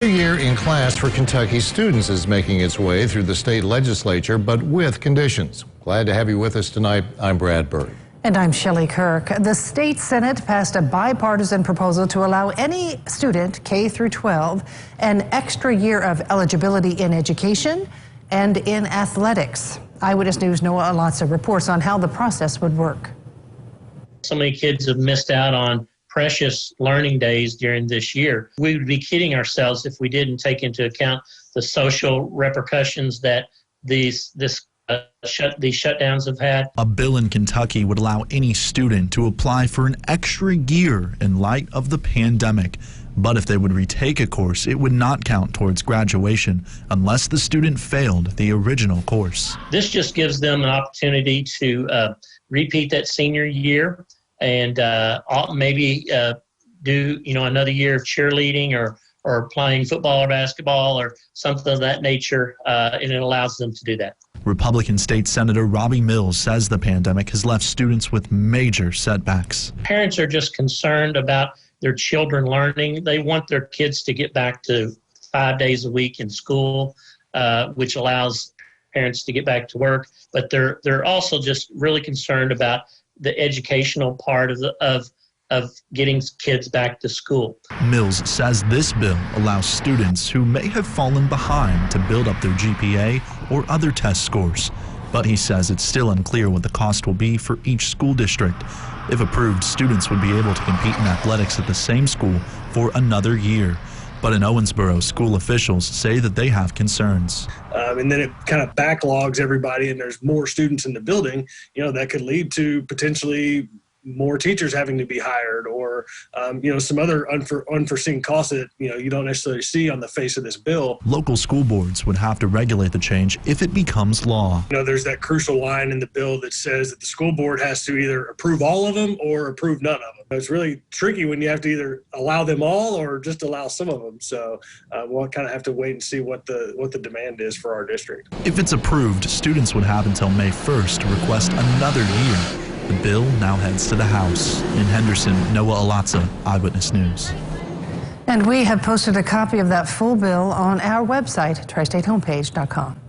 New year in class for Kentucky students is making its way through the state legislature, but with conditions. Glad to have you with us tonight. I'm Brad Bird. And I'm Shelley Kirk. The state Senate passed a bipartisan proposal to allow any student, K through 12, an extra year of eligibility in education and in athletics. Eyewitness News' Noah Alatza reports on how the process would work. So many kids have missed out on precious learning days during this year. We would be kidding ourselves if we didn't take into account the social repercussions that these shutdowns have had. A bill in Kentucky would allow any student to apply for an extra year in light of the pandemic. But if they would retake a course, it would not count towards graduation unless the student failed the original course. This just gives them an opportunity to repeat that senior year and maybe do another year of cheerleading or playing football or basketball or something of that nature, and it allows them to do that. Republican State Senator Robbie Mills says the pandemic has left students with major setbacks. Parents are just concerned about their children learning. They want their kids to get back to 5 days a week in school, which allows parents to get back to work. But they're also just really concerned about the educational part of getting kids back to school. Mills says this bill allows students who may have fallen behind to build up their GPA or other test scores. But he says it's still unclear what the cost will be for each school district. If approved, students would be able to compete in athletics at the same school for another year. But in Owensboro, school officials say that they have concerns. And then it kind of backlogs everybody, and there's more students in the building. That could lead to potentially more teachers having to be hired, or some other unforeseen costs that you don't necessarily see on the face of this bill. Local school boards would have to regulate the change if it becomes law. There's that crucial line in the bill that says that the school board has to either approve all of them or approve none of them. It's really tricky when you have to either allow them all or just allow some of them. So we'll kind of have to wait and see what the demand is for our district. If it's approved, students would have until May 1st to request another year. The bill now heads to the House. In Henderson, Noah Alatza, Eyewitness News. And we have posted a copy of that full bill on our website, tristatehomepage.com.